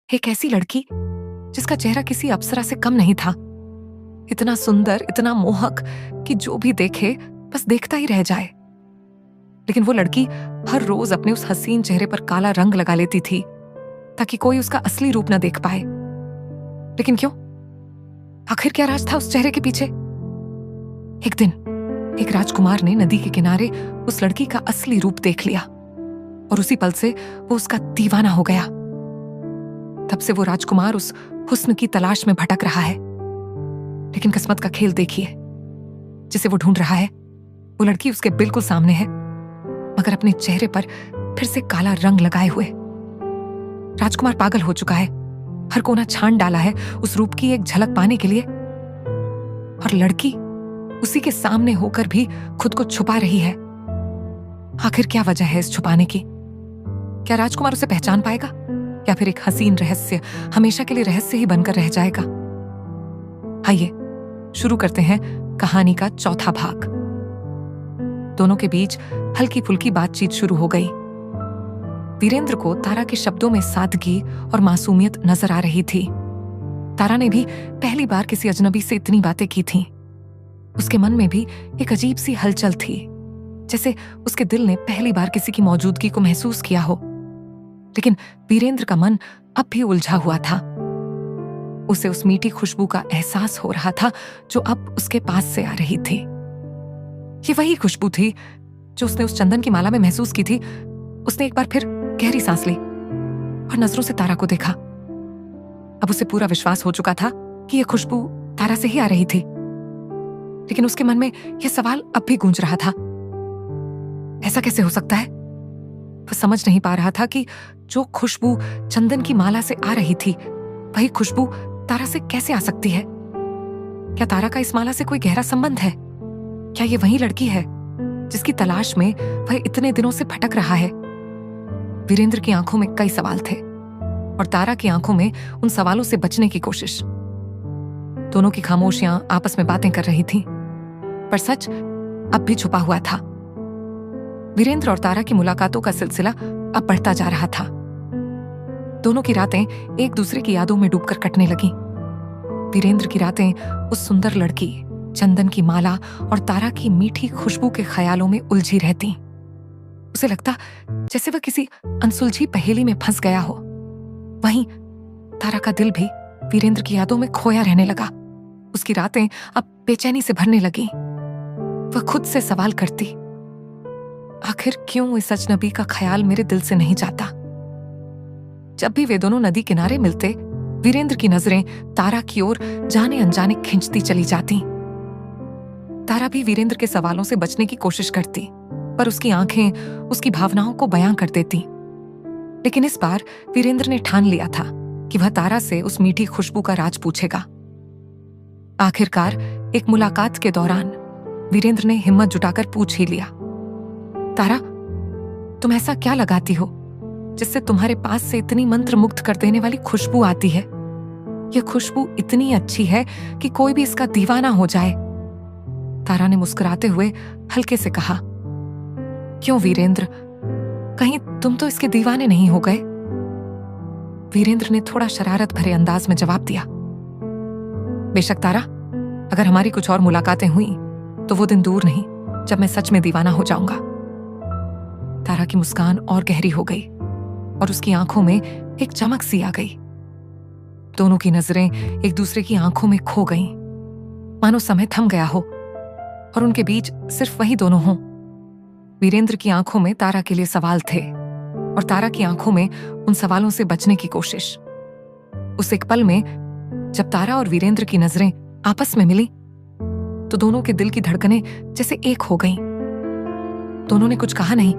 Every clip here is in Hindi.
एक ऐसी लड़की जिसका चेहरा किसी अप्सरा से कम नहीं था, इतना सुंदर, इतना मोहक कि जो भी देखे बस देखता ही रह जाए। लेकिन वो लड़की हर रोज अपने उस हसीन चेहरे पर काला रंग लगा लेती थी ताकि कोई उसका असली रूप न देख पाए। लेकिन क्यों? आखिर क्या राज था उस चेहरे के पीछे? एक दिन एक राजकुमार ने नदी के किनारे उस लड़की का असली रूप देख लिया और उसी पल से वो उसका दीवाना हो गया। तब से वो राजकुमार उस हुस्न की तलाश में भटक रहा है। लेकिन किस्मत का खेल देखिए, जिसे वो ढूंढ रहा है वो लड़की उसके बिल्कुल सामने है, मगर अपने चेहरे पर फिर से काला रंग लगाए हुए। राजकुमार पागल हो चुका है, हर कोना छान डाला है उस रूप की एक झलक पाने के लिए, और लड़की उसी के सामने होकर भी खुद को छुपा रही है। आखिर क्या वजह है इस छुपाने की? क्या राजकुमार उसे पहचान पाएगा या फिर एक हसीन रहस्य हमेशा के लिए रहस्य ही बनकर रह जाएगा? आइए शुरू करते हैं कहानी का चौथा भाग। दोनों के बीच हल्की फुल्की बातचीत शुरू हो गई। वीरेंद्र को तारा के शब्दों में सादगी और मासूमियत नजर आ रही थी। तारा ने भी पहली बार किसी अजनबी से इतनी बातें की थीं। उसके मन में भी एक अजीब सी हलचल थी, जैसे उसके दिल ने पहली बार किसी की मौजूदगी को महसूस किया हो। लेकिन वीरेंद्र का मन अब भी उलझा हुआ था। उसे उस मीठी खुशबू का एहसास हो रहा था जो अब उसके पास से आ रही थी। ये वही खुशबू थी जो उसने उस चंदन की माला में महसूस की थी। उसने एक बार फिर गहरी सांस ली और नजरों से तारा को देखा। अब उसे पूरा विश्वास हो चुका था कि यह खुशबू तारा से ही आ रही थी। लेकिन उसके मन में यह सवाल अब भी गूंज रहा था, ऐसा कैसे हो सकता है? वो समझ नहीं पा रहा था कि जो खुशबू चंदन की माला से आ रही थी वही खुशबू तारा से कैसे आ सकती है। क्या तारा का इस माला से कोई गहरा संबंध है? क्या ये वही लड़की है जिसकी तलाश में वह इतने दिनों से भटक रहा है? वीरेंद्र की आंखों में कई सवाल थे और तारा की आंखों में उन सवालों से बचने की कोशिश। दोनों की खामोशियां आपस में बातें कर रही थीं, पर सच अब भी छुपा हुआ था। वीरेंद्र और तारा की मुलाकातों का सिलसिला अब बढ़ता जा रहा था। दोनों की रातें एक दूसरे की यादों में डूबकर कटने लगीं। वीरेंद्र की रातें उस सुंदर लड़की, चंदन की माला और तारा की मीठी खुशबू के ख्यालों में उलझी रहती। उसे लगता जैसे वह किसी अनसुलझी पहेली में फंस गया हो। वहीं तारा का दिल भी वीरेंद्र की यादों में खोया रहने लगा। उसकी रातें अब बेचैनी से भरने लगी। वह खुद से सवाल करती, आखिर क्यों इस अजनबी का ख्याल मेरे दिल से नहीं जाता? जब भी वे दोनों नदी किनारे मिलते, वीरेंद्र की नजरें तारा की ओर जाने अनजाने खिंचती चली जाती। तारा भी वीरेंद्र के सवालों से बचने की कोशिश करती, पर उसकी आंखें उसकी भावनाओं को बयां कर देती। लेकिन इस बार वीरेंद्र ने ठान लिया था कि वह तारा से उस मीठी खुशबू का राज पूछेगा। आखिरकार एक मुलाकात के दौरान वीरेंद्र ने हिम्मत जुटाकर पूछ ही लिया, तारा, तुम ऐसा क्या लगाती हो जिससे तुम्हारे पास से इतनी मंत्र मुग्ध कर देने वाली खुशबू आती है? यह खुशबू इतनी अच्छी है कि कोई भी इसका दीवाना हो जाए। तारा ने मुस्कुराते हुए हल्के से कहा, क्यों वीरेंद्र, कहीं तुम तो इसके दीवाने नहीं हो गए? वीरेंद्र ने थोड़ा शरारत भरे अंदाज में जवाब दिया, बेशक तारा, अगर हमारी कुछ और मुलाकातें हुई तो वो दिन दूर नहीं जब मैं सच में दीवाना हो जाऊंगा। तारा की मुस्कान और गहरी हो गई और उसकी आंखों में एक चमक सी आ गई। दोनों की नजरें एक दूसरे की आंखों में खो गईं, मानो समय थम गया हो और उनके बीच सिर्फ वही दोनों हों। वीरेंद्र की आंखों में तारा के लिए सवाल थे और तारा की आंखों में उन सवालों से बचने की कोशिश। उस एक पल में जब तारा और वीरेंद्र की नजरें आपस में मिली तो दोनों के दिल की धड़कनें जैसे एक हो गईं। दोनों ने कुछ कहा नहीं,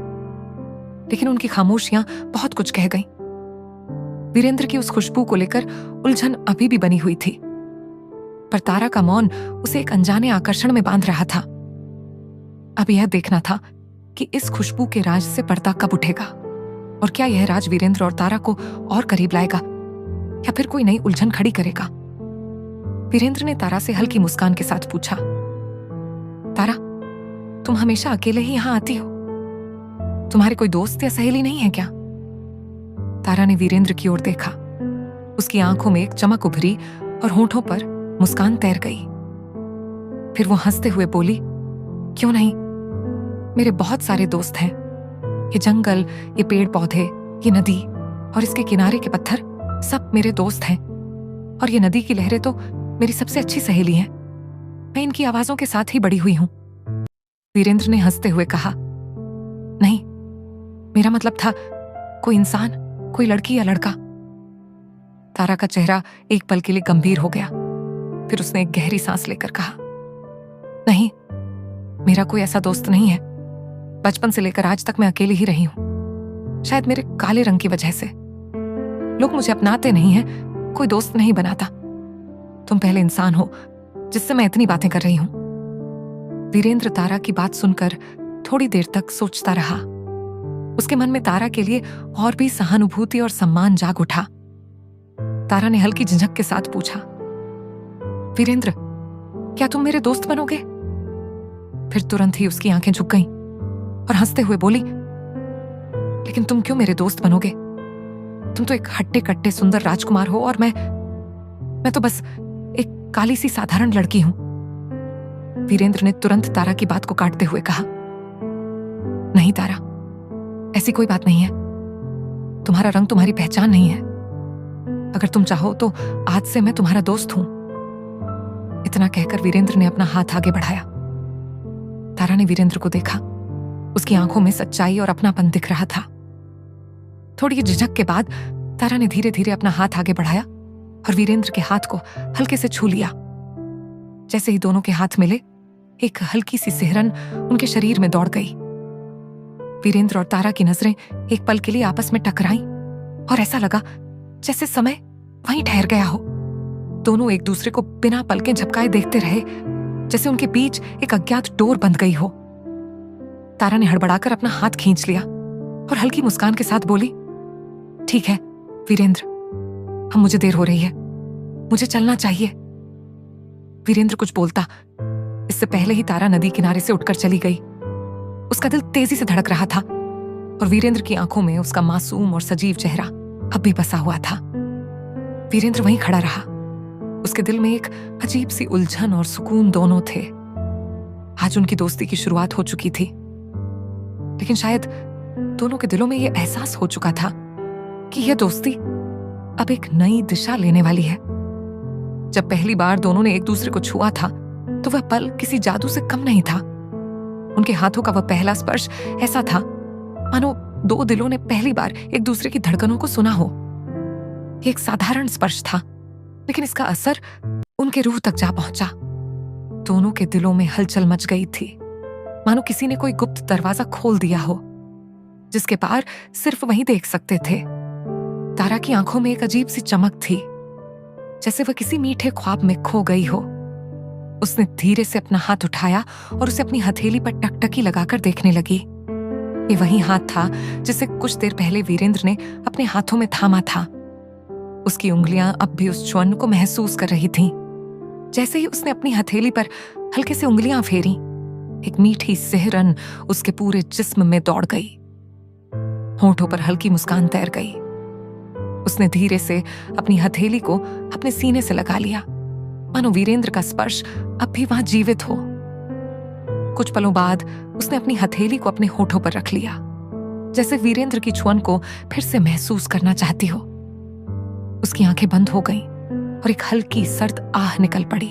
लेकिन उनकी खामोशियां बहुत कुछ कह गईं। वीरेंद्र की उस खुशबू को लेकर उलझन अभी भी बनी हुई थी, पर तारा का मौन उसे एक अनजाने आकर्षण में बांध रहा था। अब यह देखना था कि इस खुशबू के राज से पर्दा कब उठेगा और क्या यह राज वीरेंद्र और तारा को और करीब लाएगा या फिर कोई नई उलझन खड़ी करेगा। वीरेंद्र ने तारा से हल्की मुस्कान के साथ पूछा, तारा, तुम हमेशा अकेले ही यहां आती हो? तुम्हारे कोई दोस्त या सहेली नहीं है क्या? तारा ने वीरेंद्र की ओर देखा उसकी आंखों में एक चमक उभरी और होठों पर मुस्कान तैर गई। फिर वो हंसते हुए बोली, क्यों नहीं, मेरे बहुत सारे दोस्त हैं। ये जंगल, ये पेड़ पौधे, ये नदी और इसके किनारे के पत्थर सब मेरे दोस्त हैं। और ये नदी की लहरें तो मेरी सबसे अच्छी सहेली हैं। मैं इनकी आवाजों के साथ ही बड़ी हुई हूं। वीरेंद्र ने हंसते हुए कहा, नहीं, मेरा मतलब था कोई इंसान, कोई लड़की या लड़का। तारा का चेहरा एक पल के लिए गंभीर हो गया। फिर उसने एक गहरी सांस लेकर कहा, नहीं, मेरा कोई ऐसा दोस्त नहीं है। बचपन से लेकर आज तक मैं अकेली ही रही हूं। शायद मेरे काले रंग की वजह से लोग मुझे अपनाते नहीं हैं, कोई दोस्त नहीं बनाता। तुम पहले इंसान हो जिससे मैं इतनी बातें कर रही हूं। वीरेंद्र तारा की बात सुनकर थोड़ी देर तक सोचता रहा। उसके मन में तारा के लिए और भी सहानुभूति और सम्मान जाग उठा। तारा ने हल्की झिझक के साथ पूछा, वीरेंद्र, क्या तुम मेरे दोस्त बनोगे? फिर तुरंत ही उसकी आंखें झुक गईं और हंसते हुए बोली, लेकिन तुम क्यों मेरे दोस्त बनोगे? तुम तो एक हट्टे कट्टे सुंदर राजकुमार हो और मैं तो बस एक काली सी साधारण लड़की हूं। वीरेंद्र ने तुरंत तारा की बात को काटते हुए कहा, नहीं तारा, ऐसी कोई बात नहीं है। तुम्हारा रंग तुम्हारी पहचान नहीं है। अगर तुम चाहो तो आज से मैं तुम्हारा दोस्त हूं। इतना कहकर वीरेंद्र ने अपना हाथ आगे बढ़ाया। तारा ने वीरेंद्र को देखा। उसकी आंखों में सच्चाई और अपनापन दिख रहा था। थोड़ी झिझक के बाद तारा ने धीरे धीरे अपना हाथ आगे बढ़ाया और वीरेंद्र के हाथ को हल्के से छू लिया। जैसे ही दोनों के हाथ मिले, एक हल्की सी सिहरन उनके शरीर में दौड़ गई। वीरेंद्र और तारा की नजरें एक पल के लिए आपस में टकराईं और ऐसा लगा जैसे समय वहीं ठहर गया हो। दोनों एक दूसरे को बिना पलकें झपकाए देखते रहे, जैसे उनके बीच एक अज्ञात डोर बंध गई हो। तारा ने हड़बड़ाकर अपना हाथ खींच लिया और हल्की मुस्कान के साथ बोली, ठीक है वीरेंद्र, अब मुझे देर हो रही है, मुझे चलना चाहिए। वीरेंद्र कुछ बोलता, इससे पहले ही तारा नदी किनारे से उठकर चली गई। उसका दिल तेजी से धड़क रहा था और वीरेंद्र की आंखों में उसका मासूम और सजीव चेहरा अब भी बसा हुआ था। वीरेंद्र वहीं खड़ा रहा। उसके दिल में एक अजीब सी उलझन और सुकून दोनों थे। आज उनकी दोस्ती की शुरुआत हो चुकी थी, लेकिन शायद दोनों के दिलों में यह एहसास हो चुका था कि यह दोस्ती अब एक नई दिशा लेने वाली है। जब पहली बार दोनों ने एक दूसरे को छुआ था, तो वह पल किसी जादू से कम नहीं था। उनके हाथों का वह पहला स्पर्श ऐसा था मानो दो दिलों ने पहली बार एक दूसरे की धड़कनों को सुना हो। एक साधारण स्पर्श था, लेकिन इसका असर उनके रूह तक जा पहुंचा। दोनों के दिलों में हलचल मच गई थी, मानो किसी ने कोई गुप्त दरवाजा खोल दिया हो, जिसके पार सिर्फ वही देख सकते थे। तारा की आंखों में एक अजीब सी चमक थी, जैसे वह किसी मीठे ख्वाब में खो गई हो। उसने धीरे से अपना हाथ उठाया और उसे अपनी हथेली पर टकटकी लगाकर देखने लगी। ये वही हाथ था जिसे कुछ देर पहले वीरेंद्र ने अपने हाथों में थामा था। उसकी उंगलियां अब भी उस च्वन्न को महसूस कर रही थीं। जैसे ही उसने अपनी हथेली पर हल्के से उंगलियां फेरी, एक मीठी सिहरन उसके पूरे जिस्म में दौड़ गई। होठों पर हल्की मुस्कान तैर गई। उसने धीरे से अपनी हथेली को अपने सीने से लगा लिया, मानो वीरेंद्र का स्पर्श अब भी वहां जीवित हो। कुछ पलों बाद उसने अपनी हथेली को अपने होठों पर रख लिया, जैसे वीरेंद्र की छुअन को फिर से महसूस करना चाहती हो। उसकी आंखें बंद हो गईं और एक हल्की सर्द आह निकल पड़ी।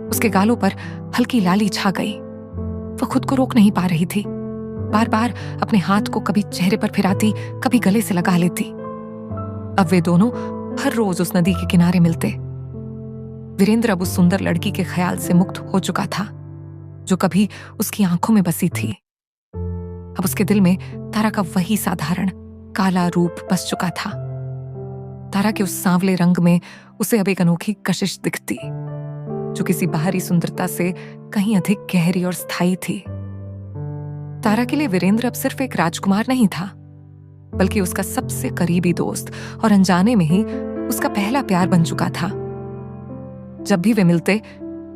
उसके गालों पर हल्की लाली छा गई। वह खुद को रोक नहीं पा रही थी। बार बार अपने हाथ को कभी चेहरे पर फिराती, कभी गले से लगा लेती। अब वे दोनों हर रोज उस नदी के किनारे मिलते। वीरेंद्र अब उस सुंदर लड़की के ख्याल से मुक्त हो चुका था, जो कभी उसकी आंखों में बसी थी। अब उसके दिल में तारा का वही साधारण काला रूप बस चुका था। तारा के उस सांवले रंग में उसे अब एक अनोखी कशिश दिखती, जो किसी बाहरी सुंदरता से कहीं अधिक गहरी और स्थायी थी। तारा के लिए वीरेंद्र अब सिर्फ एक राजकुमार नहीं था, बल्कि उसका सबसे करीबी दोस्त और अनजाने में ही उसका पहला प्यार बन चुका था। जब भी वे मिलते,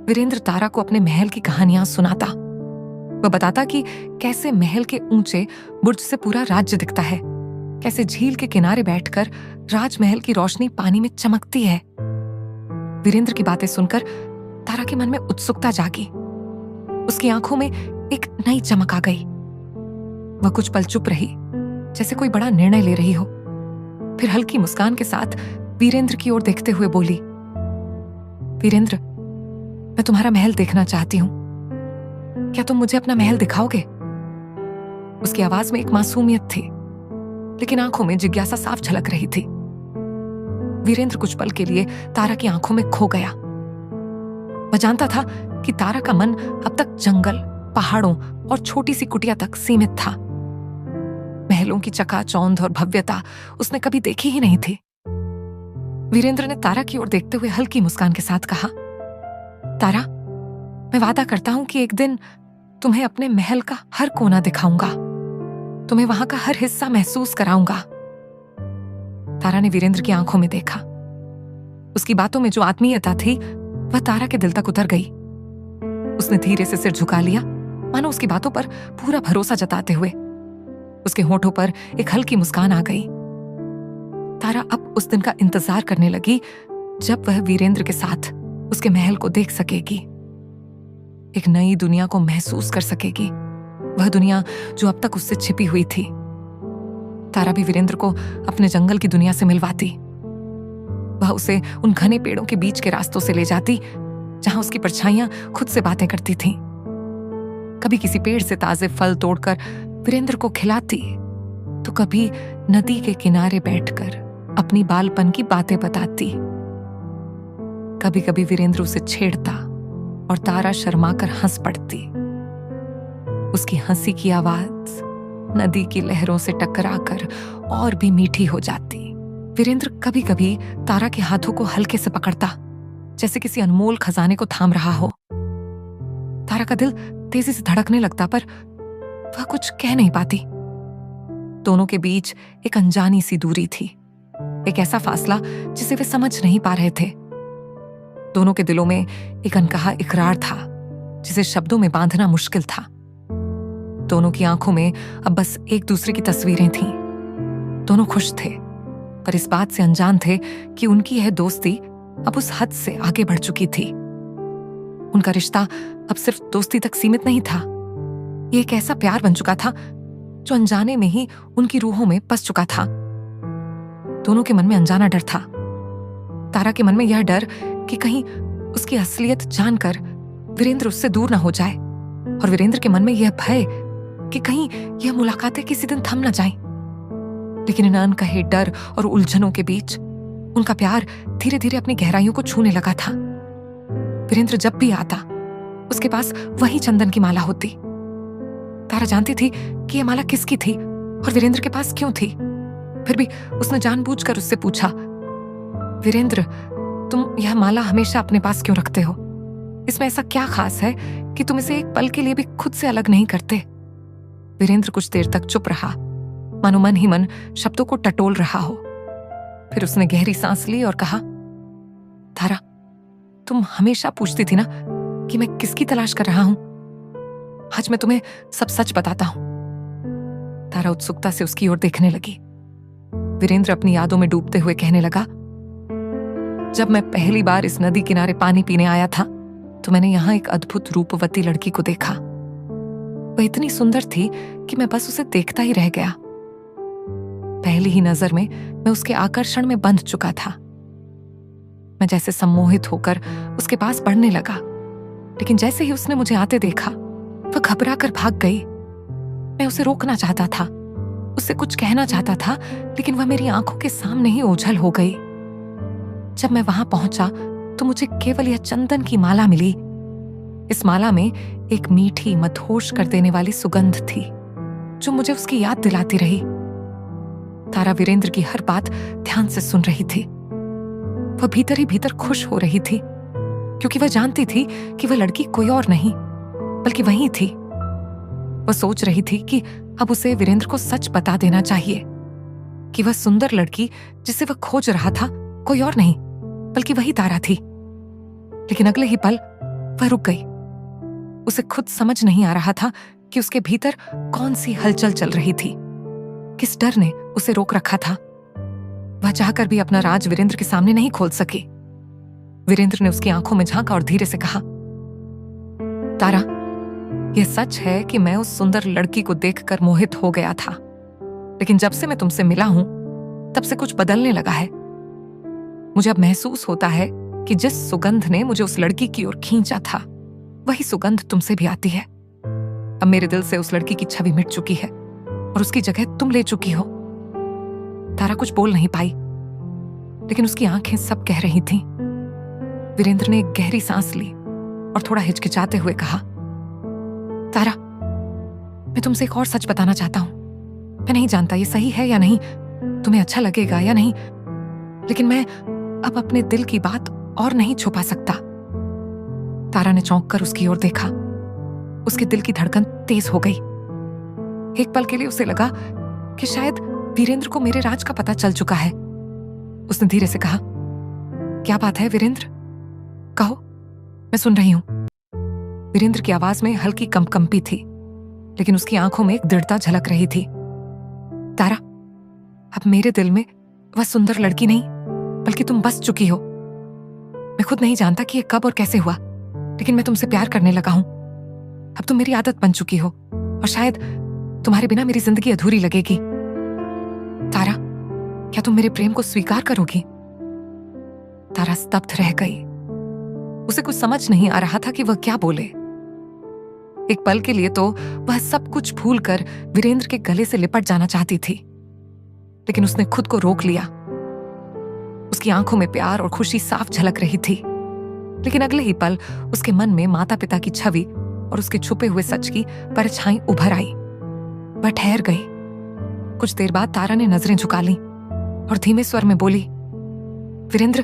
वीरेंद्र तारा को अपने महल की कहानियां सुनाता। वह बताता कि कैसे महल के ऊंचे बुर्ज से पूरा राज्य दिखता है, कैसे झील के किनारे बैठकर राजमहल की रोशनी पानी में चमकती है। वीरेंद्र की बातें सुनकर तारा के मन में उत्सुकता जागी। उसकी आंखों में एक नई चमक आ गई। वह कुछ पल चुप रही, जैसे कोई बड़ा निर्णय ले रही हो। फिर हल्की मुस्कान के साथ वीरेंद्र की ओर देखते हुए बोली, वीरेंद्र, मैं तुम्हारा महल देखना चाहती हूं। क्या तुम मुझे अपना महल दिखाओगे? उसकी आवाज में एक मासूमियत थी, लेकिन आंखों में जिज्ञासा साफ झलक रही थी। वीरेंद्र कुछ पल के लिए तारा की आंखों में खो गया। वह जानता था कि तारा का मन अब तक जंगल, पहाड़ों और छोटी सी कुटिया तक सीमित था। महलों की चकाचौंध और भव्यता उसने कभी देखी ही नहीं थी। वीरेंद्र ने तारा की ओर देखते हुए हल्की मुस्कान के साथ कहा, तारा, मैं वादा करता हूं कि एक दिन तुम्हें अपने महल का हर कोना दिखाऊंगा, तुम्हें वहां का हर हिस्सा महसूस कराऊंगा। तारा ने वीरेंद्र की आंखों में देखा। उसकी बातों में जो आत्मीयता थी वह तारा के दिल तक उतर गई। उसने धीरे से सिर झुका लिया, मानो उसकी बातों पर पूरा भरोसा जताते हुए। उसके होठों पर एक हल्की मुस्कान आ गई। तारा अब उस दिन का इंतजार करने लगी जब वह वीरेंद्र के साथ उसके महल को देख सकेगी, एक नई दुनिया को महसूस कर सकेगी, वह दुनिया जो अब तक उससे छिपी हुई थी। तारा भी वीरेंद्र को अपने जंगल की दुनिया से मिलवाती। वह उसे उन घने पेड़ों के बीच के रास्तों से ले जाती जहां उसकी परछाइयां खुद से बातें करती थीं। कभी किसी पेड़ से ताजे फल तोड़कर वीरेंद्र को खिलाती, तो कभी नदी के किनारे बैठकर अपनी बालपन की बातें बताती। कभी कभी वीरेंद्र उसे छेड़ता और तारा शर्माकर हंस पड़ती। उसकी हंसी की आवाज नदी की लहरों से टकराकर और भी मीठी हो जाती। वीरेंद्र कभी कभी तारा के हाथों को हल्के से पकड़ता, जैसे किसी अनमोल खजाने को थाम रहा हो। तारा का दिल तेजी से धड़कने लगता, पर वह कुछ कह नहीं पाती। दोनों के बीच एक अनजानी सी दूरी थी, एक ऐसा फासला जिसे वे समझ नहीं पा रहे थे। दोनों के दिलों में एक अनकहा इकरार था, जिसे शब्दों में बांधना मुश्किल था। दोनों की आंखों में अब बस एक दूसरे की तस्वीरें थीं। दोनों खुश थे, पर इस बात से अनजान थे कि उनकी यह दोस्ती अब उस हद से आगे बढ़ चुकी थी। उनका रिश्ता अब सिर्फ दोस्ती तक सीमित नहीं था। ये एक ऐसा प्यार बन चुका था जो अनजाने में ही उनकी रूहों में बस चुका था। दोनों के मन में अनजाना डर था। तारा के मन में यह डर कि कहीं उसकी असलियत जानकर वीरेंद्र उससे दूर ना हो जाए, और वीरेंद्र के मन में यह भय कि कहीं यह मुलाकातें किसी दिन थम न जाएं। लेकिन इन अनकहे डर और उलझनों के बीच उनका प्यार धीरे धीरे अपनी गहराइयों को छूने लगा था। वीरेंद्र जब भी आता, उसके पास वही चंदन की माला होती। तारा जानती थी कि यह माला किसकी थी और वीरेंद्र के पास क्यों थी। फिर भी उसने जानबूझकर उससे पूछा, वीरेंद्र, तुम यह माला हमेशा अपने पास क्यों रखते हो? इसमें ऐसा क्या खास है कि तुम इसे एक पल के लिए भी खुद से अलग नहीं करते? वीरेंद्र कुछ देर तक चुप रहा, मानो मन ही मन शब्दों को टटोल रहा हो। फिर उसने गहरी सांस ली और कहा, तारा, तुम हमेशा पूछती थी ना कि मैं किसकी तलाश कर रहा हूं। आज मैं तुम्हें सब सच बताता हूं। तारा उत्सुकता से उसकी ओर देखने लगी। वीरेंद्र अपनी यादों में डूबते हुए कहने लगा, जब मैं पहली बार इस नदी किनारे पानी पीने आया था, तो मैंने यहां एक अद्भुत रूपवती लड़की को देखा। वह इतनी सुंदर थी कि मैं बस उसे देखता ही रह गया। पहली ही नजर में मैं उसके आकर्षण में बंध चुका था। मैं जैसे सम्मोहित होकर उसके पास बढ़ने लगा, लेकिन जैसे ही उसने मुझे आते देखा, वह घबरा कर भाग गई। मैं उसे रोकना चाहता था, उससे कुछ कहना चाहता था, लेकिन वह मेरी आंखों के सामने ही ओझल हो गई। जब मैं वहां पहुंचा तो मुझे केवल यह चंदन की माला मिली। इस माला में एक मीठी मदहोश कर देने वाली सुगंध थी, जो मुझे उसकी याद दिलाती रही। तारा वीरेंद्र की हर बात ध्यान से सुन रही थी। वह भीतर ही भीतर खुश हो रही थी, क्योंकि वह जानती थी कि वह लड़की कोई और नहीं बल्कि वही थी। वह सोच रही थी कि अब उसे वीरेंद्र को सच बता देना चाहिए कि वह सुंदर लड़की जिसे वह खोज रहा था कोई और नहीं बल्कि वही तारा थी। लेकिन अगले ही पल वह रुक गई। उसे खुद समझ नहीं आ रहा था कि उसके भीतर कौन सी हलचल चल रही थी। किस डर ने उसे रोक रखा था। वह चाहकर भी अपना राज वीरेंद्र के सामने नहीं खोल सकी। वीरेंद्र ने उसकी आंखों में झांका और धीरे से कहा, तारा, यह सच है कि मैं उस सुंदर लड़की को देखकर मोहित हो गया था, लेकिन जब से मैं तुमसे मिला हूं तब से कुछ बदलने लगा है। मुझे अब महसूस होता है कि जिस सुगंध ने मुझे उस लड़की की ओर खींचा था, वही सुगंध तुमसे भी आती है। अब मेरे दिल से उस लड़की की छवि मिट चुकी है और उसकी जगह तुम ले चुकी हो। तारा कुछ बोल नहीं पाई, लेकिन उसकी आंखें सब कह रही थीं। वीरेंद्र ने एक गहरी सांस ली और थोड़ा हिचकिचाते हुए कहा, तारा, मैं तुमसे एक और सच बताना चाहता हूं। मैं नहीं जानता ये सही है या नहीं, तुम्हें अच्छा लगेगा या नहीं, लेकिन मैं अब अपने दिल की बात और नहीं छुपा सकता। तारा ने चौंक कर उसकी ओर देखा। उसके दिल की धड़कन तेज हो गई। एक पल के लिए उसे लगा कि शायद वीरेंद्र को मेरे राज का पता चल चुका है। उसने धीरे से कहा, क्या बात है वीरेंद्र? कहो, मैं सुन रही हूं। वीरेंद्र की आवाज में हल्की कंपकंपी थी, लेकिन उसकी आंखों में एक दृढ़ता झलक रही थी। तारा, अब मेरे दिल में वह सुंदर लड़की नहीं, बल्कि तुम बस चुकी हो। मैं खुद नहीं जानता कि ये कब और कैसे हुआ, लेकिन मैं तुमसे प्यार करने लगा हूं। अब तुम मेरी आदत बन चुकी हो और शायद तुम्हारे बिना मेरी जिंदगी अधूरी लगेगी। तारा, क्या तुम मेरे प्रेम को स्वीकार करोगी? तारा स्तब्ध रह गई। उसे कुछ समझ नहीं आ रहा था कि वह क्या बोले। एक पल के लिए तो वह सब कुछ भूलकर वीरेंद्र के गले से लिपट जाना चाहती थी, लेकिन उसने खुद को रोक लिया। उसकी आंखों में प्यार और खुशी साफ झलक रही थी, लेकिन अगले ही पल उसके मन में माता पिता की छवि और उसके छुपे हुए सच की परछाई उभर आई। वह ठहर गई। कुछ देर बाद तारा ने नजरें झुका ली और धीमे स्वर में बोली, वीरेंद्र,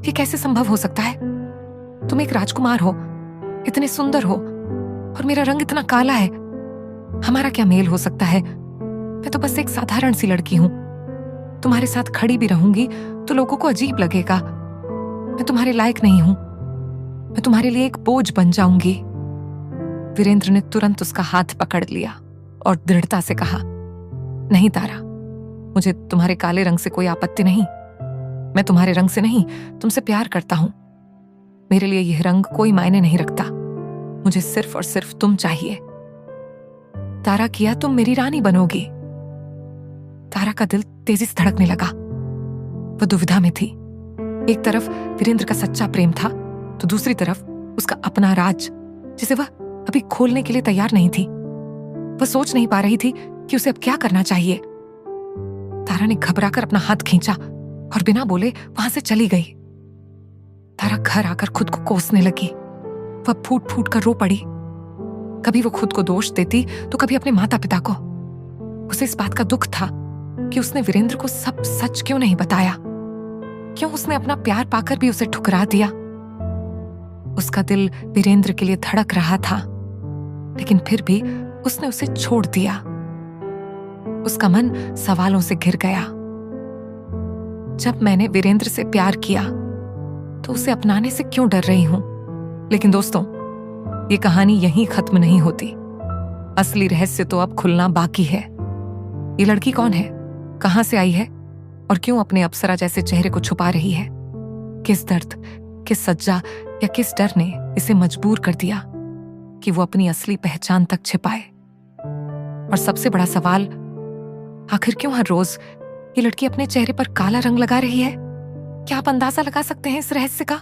ये कैसे संभव हो सकता है? तुम एक राजकुमार हो, इतने सुंदर हो, और मेरा रंग इतना काला है। हमारा क्या मेल हो सकता है? मैं तो बस एक साधारण सी लड़की हूं। तुम्हारे साथ खड़ी भी रहूंगी तो लोगों को अजीब लगेगा। मैं तुम्हारे लायक नहीं हूं। मैं तुम्हारे लिए एक बोझ बन जाऊंगी। वीरेंद्र ने तुरंत उसका हाथ पकड़ लिया और दृढ़ता से कहा, नहीं तारा, मुझे तुम्हारे काले रंग से कोई आपत्ति नहीं। मैं तुम्हारे रंग से नहीं, तुमसे प्यार करता हूं। मेरे लिए यह रंग कोई मायने नहीं रखता। मुझे सिर्फ और सिर्फ तुम चाहिए। तारा, किया तुम मेरी रानी बनोगी? तारा का दिल तेजी से धड़कने लगा। वह दुविधा में थी। एक तरफ वीरेंद्र का सच्चा प्रेम था, तो दूसरी तरफ उसका अपना राज, जिसे वह अभी खोलने के लिए तैयार नहीं थी। वह सोच नहीं पा रही थी कि उसे अब क्या करना चाहिए। तारा ने घबराकर अपना हाथ खींचा और बिना बोले वहां से चली गई। तारा घर आकर खुद को कोसने लगी। वह फूट फूट कर रो पड़ी। कभी वो खुद को दोष देती तो कभी अपने माता पिता को। उसे इस बात का दुख था कि उसने वीरेंद्र को सब सच क्यों नहीं बताया। क्यों उसने अपना प्यार पाकर भी उसे ठुकरा दिया। उसका दिल वीरेंद्र के लिए धड़क रहा था, लेकिन फिर भी उसने उसे छोड़ दिया। उसका मन सवालों से घिर गया। जब मैंने वीरेंद्र से प्यार किया तो उसे अपनाने से क्यों डर रही हूं? लेकिन दोस्तों, ये कहानी यहीं खत्म नहीं होती। असली रहस्य तो अब खुलना बाकी है। ये लड़की कौन है, कहां से आई है और क्यों अपने अप्सरा जैसे चेहरे को छुपा रही है? किस दर्द, किस सज्जा या किस डर ने इसे मजबूर कर दिया कि वो अपनी असली पहचान तक छिपाए? और सबसे बड़ा सवाल, आखिर क्यों हर रोज ये लड़की अपने चेहरे पर काला रंग लगा रही है? क्या आप अंदाजा लगा सकते हैं इस रहस्य का?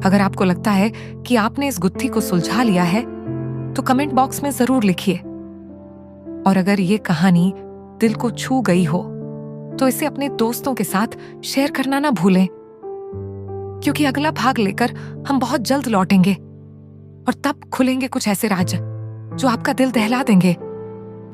अगर आपको लगता है कि आपने इस गुत्थी को सुलझा लिया है तो कमेंट बॉक्स में जरूर लिखिए। और अगर ये कहानी दिल को छू गई हो तो इसे अपने दोस्तों के साथ शेयर करना ना भूलें, क्योंकि अगला भाग लेकर हम बहुत जल्द लौटेंगे और तब खुलेंगे कुछ ऐसे राज जो आपका दिल दहला देंगे।